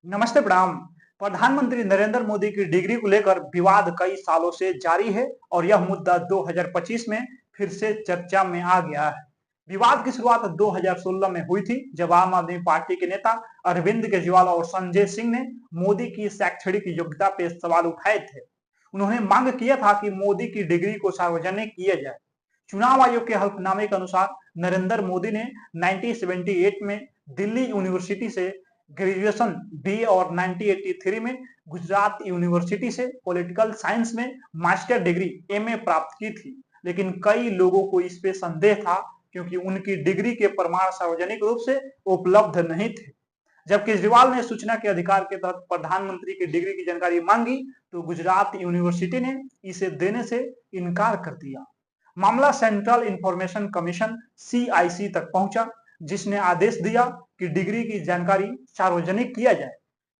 नमस्ते, प्रणाम। प्रधानमंत्री नरेंद्र मोदी की डिग्री को लेकर विवाद कई सालों से जारी है और यह मुद्दा 2025 में फिर से चर्चा में आ गया है। विवाद की शुरुआत 2016 में हुई थी, जब आम आदमी पार्टी के नेता अरविंद केजरीवाल और संजय सिंह ने मोदी की शैक्षणिक योग्यता पे सवाल उठाए थे। उन्होंने मांग किया था कि मोदी की डिग्री को सार्वजनिक किया जाए। चुनाव आयोग के हल्फनामे के अनुसार नरेंद्र मोदी ने 1978 में दिल्ली यूनिवर्सिटी से ग्रेजुएशन बी और 1983 में गुजरात यूनिवर्सिटी से पॉलिटिकल साइंस में मास्टर डिग्री एमए प्राप्त की थी। लेकिन कई लोगों को इस पे संदेह था, क्योंकि उनकी डिग्री के प्रमाण सार्वजनिक रूप से उपलब्ध नहीं थे। जब केजरीवाल ने सूचना के अधिकार के तहत प्रधानमंत्री की डिग्री की जानकारी मांगी, तो गुजरात यूनिवर्सिटी ने इसे देने से इनकार कर दिया। मामला सेंट्रल इंफॉर्मेशन कमीशन सीआईसी तक पहुंचा, जिसने आदेश दिया कि डिग्री की जानकारी सार्वजनिक किया जाए।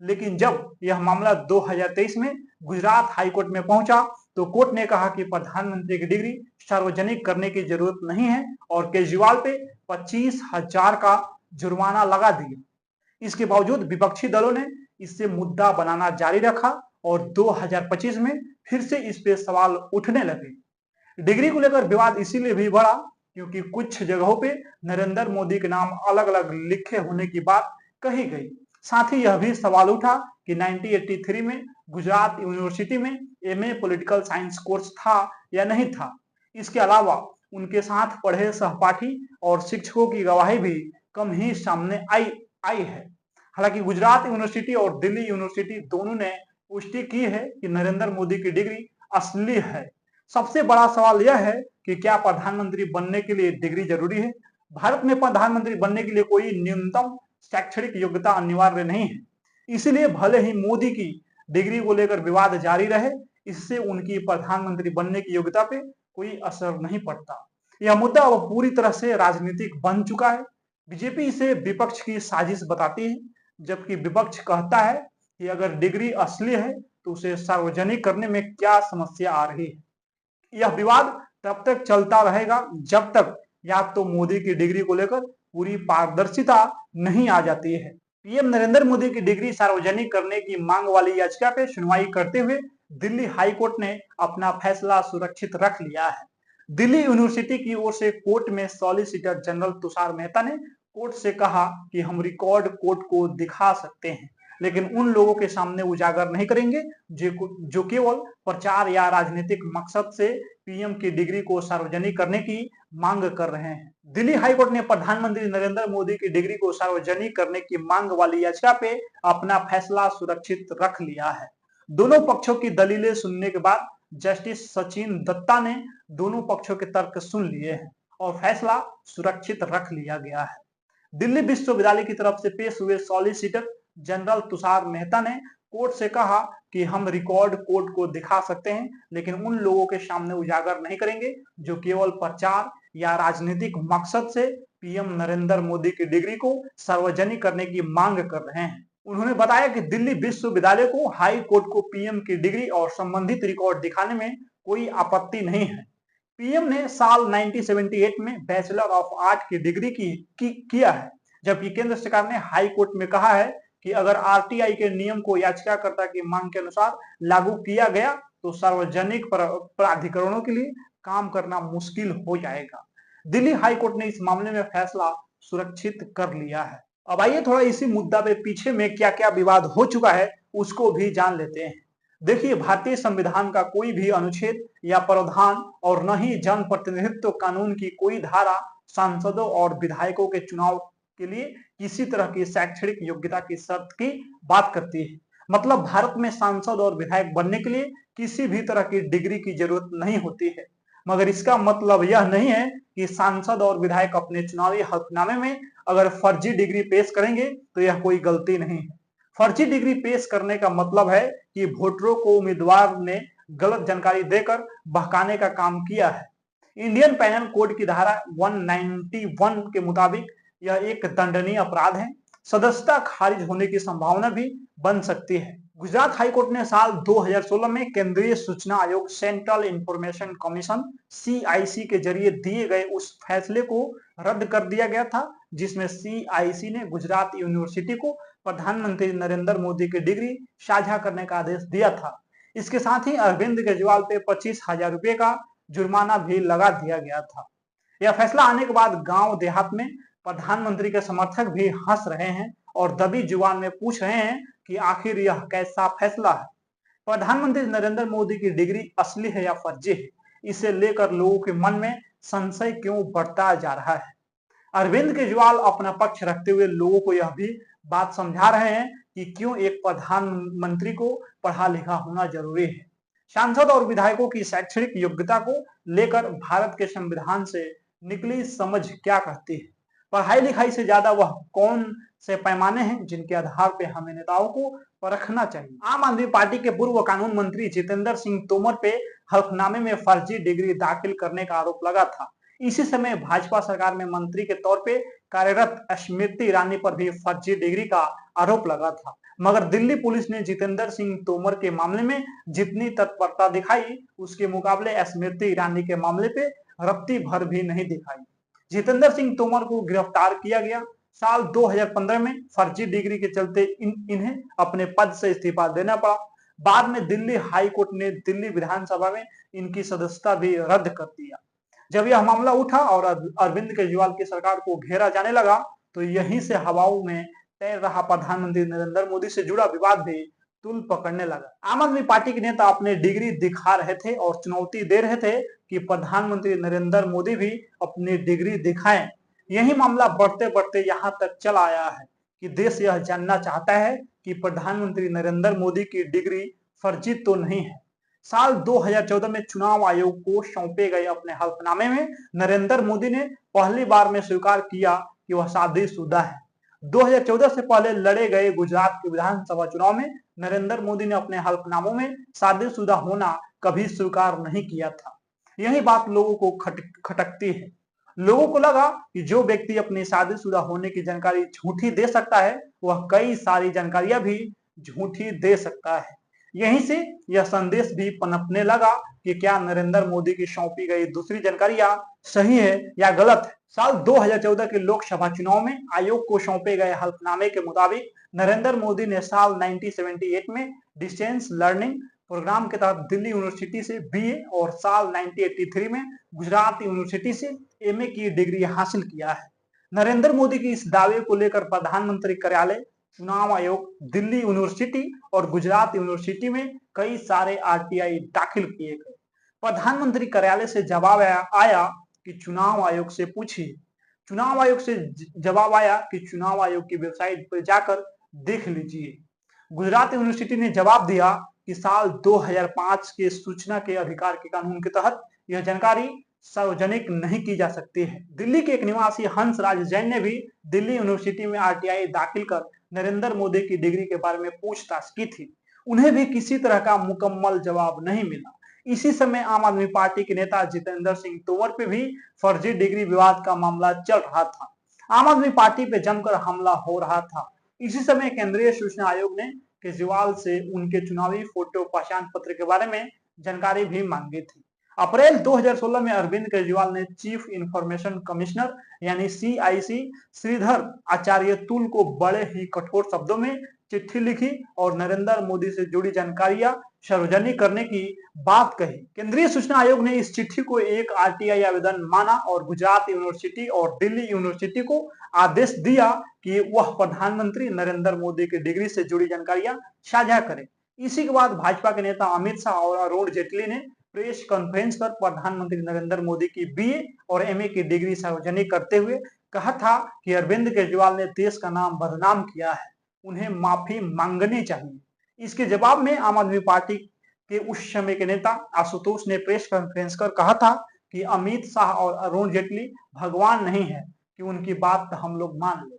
लेकिन जब यह मामला 2023 में गुजरात हाईकोर्ट में पहुंचा, तो कोर्ट ने कहा कि प्रधानमंत्री की डिग्री सार्वजनिक करने की जरूरत नहीं है और केजरीवाल पे 25,000 का जुर्माना लगा दिया। इसके बावजूद विपक्षी दलों ने इससे मुद्दा बनाना जारी रखा और 2025 में फिर से इस पे सवाल उठने लगे। डिग्री को लेकर विवाद इसीलिए भी बढ़ा, क्योंकि कुछ जगहों पे नरेंद्र मोदी के नाम अलग अलग लिखे होने की बात कही गई। साथ ही यह भी सवाल उठा कि 1983 में गुजरात यूनिवर्सिटी में एमए पॉलिटिकल साइंस कोर्स था या नहीं था। इसके अलावा उनके साथ पढ़े सहपाठी और शिक्षकों की गवाही भी कम ही सामने आई है। हालांकि गुजरात यूनिवर्सिटी और दिल्ली यूनिवर्सिटी दोनों ने पुष्टि की है कि नरेंद्र मोदी की डिग्री असली है। सबसे बड़ा सवाल यह है कि क्या प्रधानमंत्री बनने के लिए डिग्री जरूरी है? भारत में प्रधानमंत्री बनने के लिए कोई न्यूनतम शैक्षणिक योग्यता अनिवार्य नहीं है। इसलिए भले ही मोदी की डिग्री को लेकर विवाद जारी रहे, इससे उनकी प्रधानमंत्री बनने की योग्यता पे कोई असर नहीं पड़ता। यह मुद्दा अब पूरी तरह से राजनीतिक बन चुका है। बीजेपी इसे विपक्ष की साजिश बताती है, जबकि विपक्ष कहता है कि अगर डिग्री असली है तो उसे सार्वजनिक करने में क्या समस्या आ रही है। यह विवाद तब तक चलता रहेगा जब तक या तो मोदी की डिग्री को लेकर पूरी पारदर्शिता नहीं आ जाती है। पीएम नरेंद्र मोदी की डिग्री सार्वजनिक करने की मांग वाली याचिका पे सुनवाई करते हुए दिल्ली हाई कोर्ट ने अपना फैसला सुरक्षित रख लिया है। दिल्ली यूनिवर्सिटी की ओर से कोर्ट में सॉलिसिटर जनरल तुषार मेहता ने कोर्ट से कहा कि हम रिकॉर्ड कोर्ट को दिखा सकते हैं, लेकिन उन लोगों के सामने उजागर नहीं करेंगे जो केवल प्रचार या राजनीतिक मकसद से पीएम की डिग्री को सार्वजनिक करने की मांग कर रहे हैं। दिल्ली हाईकोर्ट ने प्रधानमंत्री नरेंद्र मोदी की डिग्री को सार्वजनिक करने की मांग वाली याचिका पे अपना फैसला सुरक्षित रख लिया है। दोनों पक्षों की दलीलें सुनने के बाद जस्टिस सचिन दत्ता ने दोनों पक्षों के तर्क सुन लिए हैं और फैसला सुरक्षित रख लिया गया है। दिल्ली विश्वविद्यालय की तरफ से पेश हुए सॉलिसिटर जनरल तुषार मेहता ने कोर्ट से कहा कि हम रिकॉर्ड कोर्ट को दिखा सकते हैं, लेकिन उन लोगों के सामने उजागर नहीं करेंगे जो केवल प्रचार या राजनीतिक मकसद से पीएम नरेंद्र मोदी की डिग्री को सार्वजनिक करने की मांग कर रहे हैं। उन्होंने बताया कि दिल्ली विश्वविद्यालय को हाई कोर्ट को पीएम की डिग्री और संबंधित रिकॉर्ड दिखाने में कोई आपत्ति नहीं है। पीएम ने साल 1978 में बैचलर ऑफ आर्ट की डिग्री किया है, जबकि केंद्र सरकार ने हाई कोर्ट में कहा है कि अगर आरटीआई के नियम को याचिकाकर्ता की मांग के अनुसार लागू किया गया तो सार्वजनिक प्राधिकरणों के लिए काम करना मुश्किल हो जाएगा। दिल्ली हाई कोर्ट ने इस मामले में फैसला सुरक्षित कर लिया है। अब आइए थोड़ा इसी मुद्दा पे पीछे में क्या क्या विवाद हो चुका है उसको भी जान लेते हैं। देखिए, भारतीय संविधान का कोई भी अनुच्छेद या प्रावधान और न ही जन प्रतिनिधित्व कानून की कोई धारा सांसदों और विधायकों के चुनाव के लिए किसी तरह की शैक्षणिक योग्यता की शर्त की बात करती है। मतलब भारत में सांसद और विधायक बनने के लिए किसी भी तरह की डिग्री की जरूरत नहीं होती है। मगर इसका मतलब यह नहीं है कि सांसद और विधायक अपने चुनावी हलफनामे में अगर फर्जी डिग्री पेश करेंगे तो यह कोई गलती नहीं है। फर्जी डिग्री पेश करने का मतलब है कि वोटरों को उम्मीदवार ने गलत जानकारी देकर बहकाने का काम किया है। इंडियन पैनल कोड की धारा 191 के मुताबिक यह एक दंडनीय अपराध है। सदस्यता खारिज होने की संभावना भी बन सकती है। गुजरात हाईकोर्ट ने साल 2016 में केंद्रीय सूचना आयोग सेंट्रल इंफॉर्मेशन कमीशन सीआईसी के जरिए दिए गए उस फैसले को रद्द कर दिया गया था, जिसमें सीआईसी ने गुजरात यूनिवर्सिटी को प्रधानमंत्री नरेंद्र मोदी की डिग्री साझा करने का आदेश दिया था। इसके साथ ही अरविंद केजरीवाल पे 25,000 रुपए का जुर्माना भी लगा दिया गया था। यह फैसला आने के बाद गांव देहात में प्रधानमंत्री के समर्थक भी हंस रहे हैं और दबी जुबान में पूछ रहे हैं कि आखिर यह कैसा फैसला है। प्रधानमंत्री नरेंद्र मोदी की डिग्री असली है या फर्जी है, इसे लेकर लोगों के मन में संशय क्यों बढ़ता जा रहा है। अरविंद केजरीवाल अपना पक्ष रखते हुए लोगों को यह भी बात समझा रहे हैं कि क्यों एक प्रधानमंत्री को पढ़ा लिखा होना जरूरी है। सांसद और विधायकों की शैक्षणिक योग्यता को लेकर भारत के संविधान से निकली समझ क्या कहती है। पढ़ाई लिखाई से ज्यादा वह कौन से पैमाने हैं जिनके आधार पर हमें नेताओं को परखना चाहिए। आम आदमी पार्टी के पूर्व कानून मंत्री जितेंद्र सिंह तोमर पे हलफनामे में फर्जी डिग्री दाखिल करने का आरोप लगा था। इसी समय भाजपा सरकार में मंत्री के तौर पे कार्यरत स्मृति ईरानी पर भी फर्जी डिग्री का आरोप लगा था, मगर दिल्ली पुलिस ने जितेंद्र सिंह तोमर के मामले में जितनी तत्परता दिखाई उसके मुकाबले स्मृति ईरानी के मामले पे रत्ती भर भी नहीं दिखाई। जितेंद्र सिंह तोमर को गिरफ्तार किया गया। साल 2015 में फर्जी डिग्री के चलते इन्हें अपने पद से इस्तीफा देना पड़ा। बाद में दिल्ली हाई कोर्ट ने दिल्ली विधानसभा में इनकी सदस्यता भी रद्द कर दिया। जब यह मामला उठा और अरविंद केजरीवाल की सरकार को घेरा जाने लगा तो यहीं से हवाओं में तैर रहा प्रधानमंत्री नरेंद्र मोदी से जुड़ा विवाद भी तूल पकड़ने लगा। आम आदमी पार्टी के नेता अपने डिग्री दिखा रहे थे और चुनौती दे रहे थे कि प्रधानमंत्री नरेंद्र मोदी भी अपनी डिग्री दिखाएं। यही मामला बढ़ते बढ़ते यहाँ तक चला आया है कि देश यह जानना चाहता है कि प्रधानमंत्री नरेंद्र मोदी की डिग्री फर्जी तो नहीं है। साल 2014 में चुनाव आयोग को सौंपे गए अपने हलफनामे में नरेंद्र मोदी ने पहली बार में स्वीकार किया कि वह शादीशुदा है। 2014 से पहले लड़े गए गुजरात के विधानसभा चुनाव में नरेंद्र मोदी ने अपने हलफनामों में शादीशुदा होना कभी स्वीकार नहीं किया था। यही बात लोगों को खटकती है। लोगों को लगा कि जो व्यक्ति अपनी शादीशुदा होने की जानकारी झूठी दे सकता है वह कई सारी जानकारियां भी झूठी दे सकता है। यहीं से यह संदेश भी पनपने लगा कि क्या नरेंद्र मोदी की सौंपी गई दूसरी जानकारियां सही है या गलत है। साल 2014 के लोकसभा चुनाव में आयोग को सौंपे गए हलफनामे के मुताबिक नरेंद्र मोदी ने साल 1978 में डिस्टेंस लर्निंग प्रोग्राम के तहत दिल्ली यूनिवर्सिटी से बीए और साल 1983 में गुजरात यूनिवर्सिटी से एमए की डिग्री हासिल किया है। नरेंद्र मोदी के इस दावे को लेकर प्रधानमंत्री कार्यालय, चुनाव आयोग, दिल्ली यूनिवर्सिटी और गुजरात यूनिवर्सिटी में कई सारे आरटीआई दाखिल किए गए। प्रधानमंत्री कार्यालय से जवाब आया कि चुनाव आयोग से पूछिए। चुनाव आयोग से जवाब आया कि चुनाव आयोग की वेबसाइट पर जाकर देख लीजिए। गुजरात यूनिवर्सिटी ने जवाब दिया कि साल 2005 के सूचना के अधिकार के कानून के तहत यह जानकारी सार्वजनिक नहीं की जा सकती है। दिल्ली के एक निवासी हंसराज जैन ने भी दिल्ली यूनिवर्सिटी में आरटीआई दाखिल कर नरेंद्र मोदी की डिग्री के बारे में पूछताछ की थी। उन्हें भी किसी तरह का मुकम्मल जवाब नहीं मिला। इसी समय आम आदमी पार्टी के नेता जितेंद्र सिंह तोमर पे भी फर्जी डिग्री विवाद का मामला चल रहा था। आम आदमी पार्टी पे जमकर हमला हो रहा था। इसी समय केंद्रीय सूचना आयोग ने केजरीवाल से उनके चुनावी फोटो पहचान पत्र के बारे में जानकारी भी मांगी थी। अप्रैल 2016 में अरविंद केजरीवाल ने चीफ इंफॉर्मेशन कमिश्नर यानी सीआईसी श्रीधर आचार्य तुल को बड़े ही कठोर शब्दों में चिट्ठी लिखी और नरेंद्र मोदी से जुड़ी जानकारियां सार्वजनिक करने की बात कही। केंद्रीय सूचना आयोग ने इस चिट्ठी को एक आरटीआई आवेदन माना और गुजरात यूनिवर्सिटी और दिल्ली यूनिवर्सिटी को आदेश दिया कि वह प्रधानमंत्री नरेंद्र मोदी की डिग्री से जुड़ी जानकारियां साझा करें। इसी के बाद भाजपा के नेता अमित शाह और अरुण जेटली ने प्रेस कॉन्फ्रेंस कर प्रधानमंत्री नरेंद्र मोदी की बीए और एमए की डिग्री सार्वजनिक करते हुए कहा था कि अरविंद केजरीवाल ने देश का नाम बदनाम किया है, उन्हें माफी मांगनी चाहिए। इसके जवाब में आम आदमी पार्टी के उस समय के नेता आशुतोष ने प्रेस कॉन्फ्रेंस कर कहा था कि अमित शाह और अरुण जेटली भगवान नहीं है कि उनकी बात हम लोग मान ले।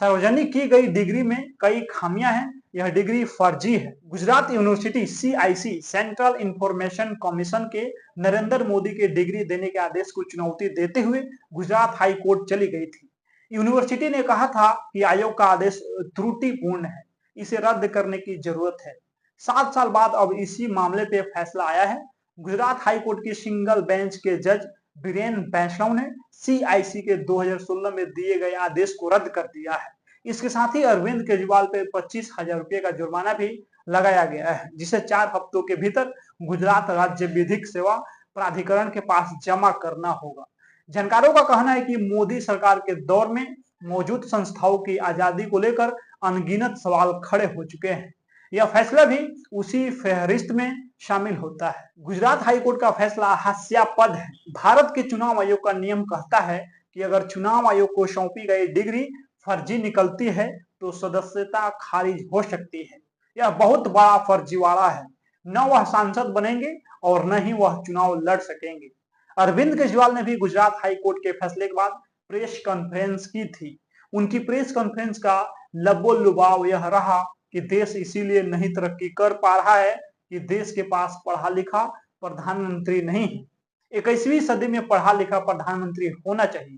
सार्वजनिक की गई डिग्री में कई खामियां हैं, यह डिग्री फर्जी है। Gujarat university CIC central information commission के नरेंद्र मोदी के डिग्री देने के आदेश को चुनौती देते हुए गुजरात हाई कोर्ट चली गई थी। यूनिवर्सिटी ने कहा था कि आयोग का आदेश त्रुटिपूर्ण है, इसे रद्द करने की जरूरत है। 7 साल बाद अब इसी मामले पे फैसला आया है। गुजरात हाई कोर्ट की सिंगल बेंच के जज बीरेन वैष्णव ने सीआईसी के 2016 में दिए गए आदेश को रद्द कर दिया है। इसके साथ ही अरविंद केजरीवाल पे 25,000 रुपये का जुर्माना भी लगाया गया है, जिसे 4 हफ्तों के भीतर गुजरात राज्य विधिक सेवा प्राधिकरण के पास जमा करना होगा। जानकारों का कहना है कि मोदी सरकार के दौर में मौजूद संस्थाओं की आजादी को लेकर अनगिनत सवाल खड़े हो चुके हैं। यह फैसला भी उसी फहरिस्त में शामिल होता है। गुजरात हाईकोर्ट का फैसला हास्यास्पद है। भारत के चुनाव आयोग का नियम कहता है कि अगर चुनाव आयोग को सौंपी गई डिग्री फर्जी निकलती है तो सदस्यता खारिज हो सकती है। यह बहुत बड़ा फर्जीवाड़ा है। न वह सांसद बनेंगे और न ही वह चुनाव लड़ सकेंगे। अरविंद केजरीवाल ने भी गुजरात हाईकोर्ट के फैसले के बाद प्रेस कॉन्फ्रेंस की थी। उनकी प्रेस कॉन्फ्रेंस का लबो-लुभाव यह रहा कि देश इसीलिए नहीं तरक्की कर पा रहा है कि देश के पास पढ़ा लिखा प्रधानमंत्री नहीं है। 21वीं सदी में पढ़ा लिखा प्रधानमंत्री होना चाहिए।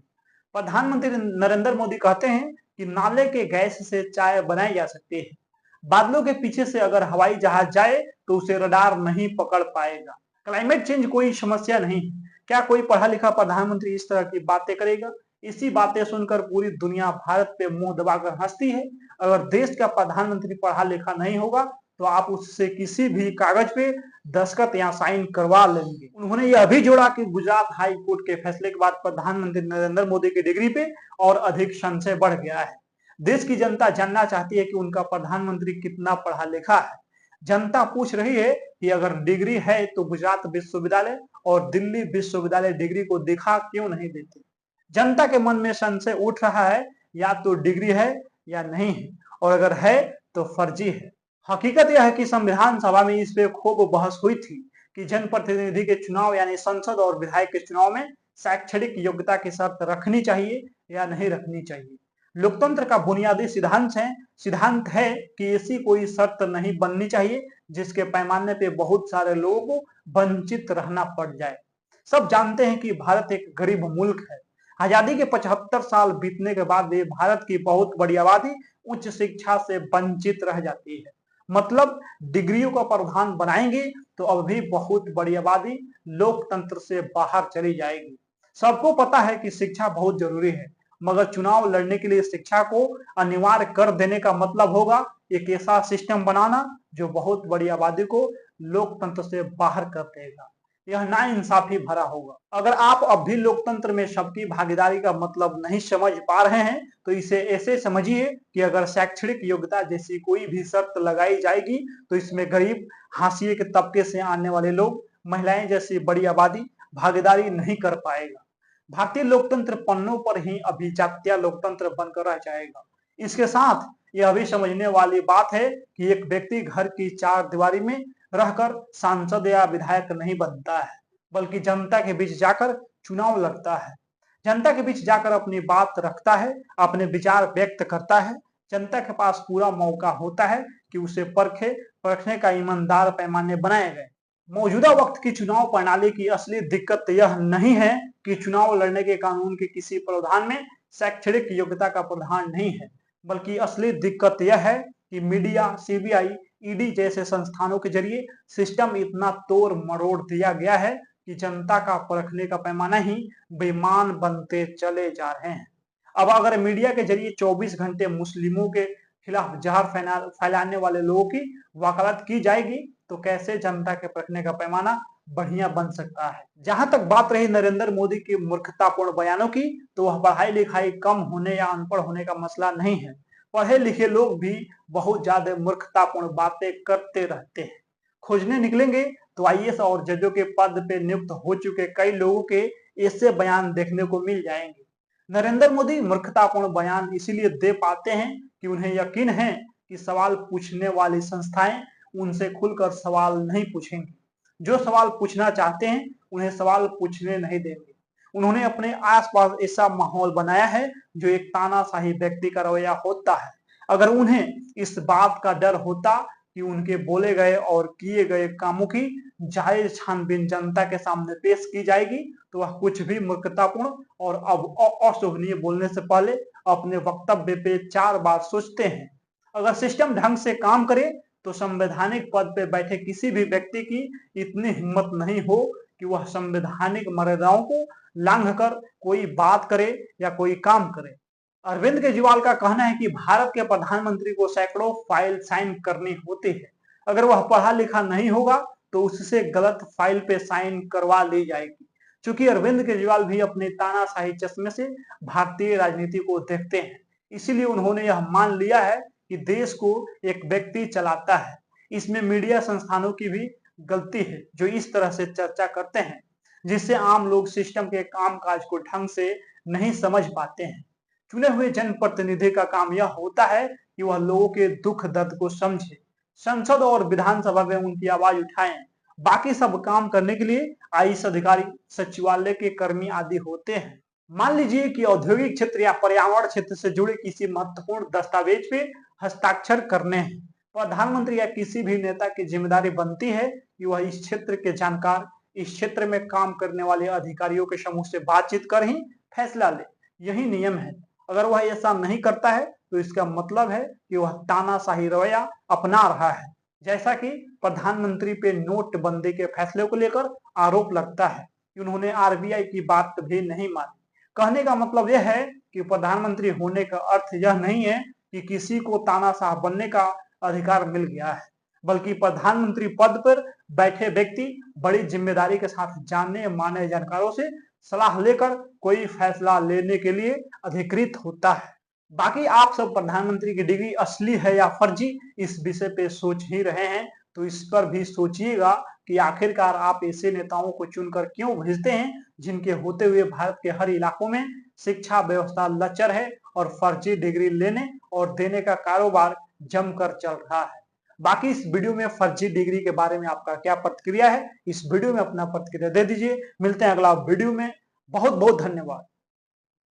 प्रधानमंत्री नरेंद्र मोदी कहते हैं कि नाले के गैस से चाय बनाई जा सकती है। बादलों के पीछे से अगर हवाई जहाज जाए तो उसे रडार नहीं पकड़ पाएगा। क्लाइमेट चेंज कोई समस्या नहीं है। क्या कोई पढ़ा लिखा प्रधानमंत्री इस तरह की बातें करेगा? इसी बातें सुनकर पूरी दुनिया भारत पे मुंह दबाकर हंसती है। अगर देश का प्रधानमंत्री पढ़ा लिखा नहीं होगा तो आप उससे किसी भी कागज पे दस्तखत या साइन करवा लेंगे। उन्होंने यह भी जोड़ा कि गुजरात हाई कोर्ट के फैसले के बाद प्रधानमंत्री नरेंद्र मोदी की डिग्री पे और अधिक संशय बढ़ गया है। देश की जनता जानना चाहती है कि उनका प्रधानमंत्री कितना पढ़ा लिखा है। जनता पूछ रही है कि अगर डिग्री है तो गुजरात विश्वविद्यालय और दिल्ली विश्वविद्यालय डिग्री को दिखा क्यों नहीं देते? जनता के मन में संशय उठ रहा है, या तो डिग्री है या नहीं है, और अगर है तो फर्जी है। हकीकत यह है कि संविधान सभा में इस पे खूब बहस हुई थी कि जनप्रतिनिधि के चुनाव यानी संसद और विधायक के चुनाव में शैक्षणिक योग्यता की शर्त रखनी चाहिए या नहीं रखनी चाहिए। लोकतंत्र का बुनियादी सिद्धांत है कि ऐसी कोई शर्त नहीं बननी चाहिए जिसके पैमाने पे बहुत सारे लोगों को वंचित रहना पड़ जाए। सब जानते हैं कि भारत एक गरीब मुल्क है। आजादी के 75 साल बीतने के बाद भी भारत की बहुत बड़ी आबादी उच्च शिक्षा से वंचित रह जाती है। मतलब डिग्रियों का प्रावधान बनाएंगे तो अब भी बहुत बड़ी आबादी लोकतंत्र से बाहर चली जाएगी। सबको पता है कि शिक्षा बहुत जरूरी है, मगर चुनाव लड़ने के लिए शिक्षा को अनिवार्य कर देने का मतलब होगा एक ऐसा सिस्टम बनाना जो बहुत बड़ी आबादी को लोकतंत्र से बाहर कर देगा। यह नाइंसाफी भरा होगा। अगर आप अब भी लोकतंत्र में सबकी भागीदारी का मतलब नहीं समझ पा रहे हैं तो इसे ऐसे समझिए कि अगर शैक्षणिक योग्यता जैसी कोई भी शर्त लगाई जाएगी तो इसमें गरीब, हाशिए के तबके से आने वाले लोग, महिलाएं जैसी बड़ी आबादी भागीदारी नहीं कर पाएगा। भारतीय लोकतंत्र पन्नों पर ही अभिजात्य लोकतंत्र बनकर रह जाएगा। इसके साथ यह भी समझने वाली बात है कि एक व्यक्ति घर की चार दीवारी में रहकर सांसद या विधायक नहीं बनता है, बल्कि जनता के बीच जाकर चुनाव लड़ता है। जनता के बीच जाकर अपनी बात रखता है, अपने विचार व्यक्त करता है। जनता के पास पूरा मौका होता है कि उसे परखने का ईमानदार पैमाने बनाए गए। मौजूदा वक्त की चुनाव प्रणाली की असली दिक्कत यह नहीं है कि चुनाव लड़ने के कानून के किसी प्रावधान में शैक्षणिक योग्यता का प्रावधान नहीं है, बल्कि असली दिक्कत यह है कि मीडिया, सीबीआई, ईडी जैसे संस्थानों के जरिए सिस्टम इतना तोड़ मरोड़ दिया गया है कि जनता का परखने का पैमाना ही बेईमान बनते चले जा रहे हैं। अब अगर मीडिया के जरिए 24 घंटे मुस्लिमों के खिलाफ जहर फैलाने वाले लोगों की वकालत की जाएगी तो कैसे जनता के परखने का पैमाना बढ़िया बन सकता है। जहां तक बात रही नरेंद्र मोदी की मूर्खतापूर्ण बयानों की, तो वह पढ़ाई लिखाई कम होने या अनपढ़ होने का मसला नहीं है। पढ़े लिखे लोग भी बहुत ज्यादा मूर्खतापूर्ण बातें करते रहते हैं। खोजने निकलेंगे तो आईएएस और जजों के पद पे नियुक्त हो चुके कई लोगों के ऐसे बयान देखने को मिल जाएंगे। नरेंद्र मोदी मूर्खतापूर्ण बयान इसीलिए दे पाते हैं कि उन्हें यकीन है कि सवाल पूछने वाली संस्थाएं उनसे खुलकर सवाल नहीं पूछेंगी। जो सवाल पूछना चाहते हैं उन्हें सवाल पूछने नहीं देंगे। उन्होंने अपने आसपास ऐसा माहौल बनाया है जो एक तानाशाही व्यक्ति का रवैया होता है। अगर उन्हें इस बात का डर होता कि उनके बोले गए और किए गए कामों की जायज छानबीन जनता के सामने पेश की जाएगी तो वह कुछ भी मूर्खतापूर्ण और अशोभनीय बोलने से पहले अपने वक्तव्य पे 4 बार सोचते हैं। अगर सिस्टम ढंग से काम करे तो संवैधानिक पद पे बैठे किसी भी व्यक्ति की इतनी हिम्मत नहीं हो कि वह संवैधानिक मर्यादाओं को लांघकर कोई बात करे या कोई काम करे। अरविंद केजरीवाल का कहना है कि भारत के प्रधानमंत्री को सैकड़ों फाइल साइन करनी होती है। अगर वह पढ़ा लिखा नहीं होगा तो उससे गलत फाइल पे साइन करवा ली जाएगी। चूंकि अरविंद केजरीवाल भी अपने तानाशाही चश्मे से भारतीय राजनीति को देखते हैं, इसीलिए उन्होंने यह मान लिया है कि देश को एक व्यक्ति चलाता है। इसमें मीडिया संस्थानों की भी गलती है जो इस तरह से चर्चा करते हैं, जिससे आम लोग सिस्टम के कामकाज को ढंग से नहीं समझ पाते हैं। चुने हुए जनप्रतिनिधि का काम यह होता है कि वह लोगों के दुख दर्द को समझे, संसद और विधानसभा में उनकी आवाज उठाएं। बाकी सब काम करने के लिए आईएएस अधिकारी, सचिवालय के कर्मी आदि होते हैं। मान लीजिए कि औद्योगिक क्षेत्र या पर्यावरण क्षेत्र से जुड़े किसी महत्वपूर्ण दस्तावेज पे हस्ताक्षर करने हैं। प्रधानमंत्री या किसी भी नेता की जिम्मेदारी बनती है कि वह इस क्षेत्र के जानकार, इस क्षेत्र में काम करने वाले अधिकारियों के समूह से बातचीत कर ही फैसला ले। यही नियम है। अगर वह ऐसा नहीं करता है तो इसका मतलब है कि वह तानाशाही रवैया अपना रहा है। जैसा कि प्रधानमंत्री पे नोटबंदी के फैसले को लेकर आरोप लगता है कि उन्होंने आरबीआई की बात भी नहीं मानी। कहने का मतलब यह है कि प्रधानमंत्री होने का अर्थ यह नहीं है कि किसी को तानाशाह बनने का अधिकार मिल गया है, बल्कि प्रधानमंत्री पद पर बैठे व्यक्ति बड़ी जिम्मेदारी के साथ जाने माने जानकारों से सलाह लेकर कोई फैसला लेने के लिए अधिकृत होता है। बाकी आप सब प्रधानमंत्री की डिग्री असली है या फर्जी, इस विषय पे सोच ही रहे हैं, तो इस पर भी सोचिएगा कि आखिरकार आप ऐसे नेताओं को चुनकर क्यों भेजते हैं जिनके होते हुए भारत के हर इलाकों में शिक्षा व्यवस्था लचर है और फर्जी डिग्री लेने और देने का कारोबार जमकर चल रहा है। बाकी इस वीडियो में फर्जी डिग्री के बारे में आपका क्या प्रतिक्रिया है, इस वीडियो में अपना प्रतिक्रिया दे दीजिए। मिलते हैं अगला वीडियो में। बहुत बहुत धन्यवाद।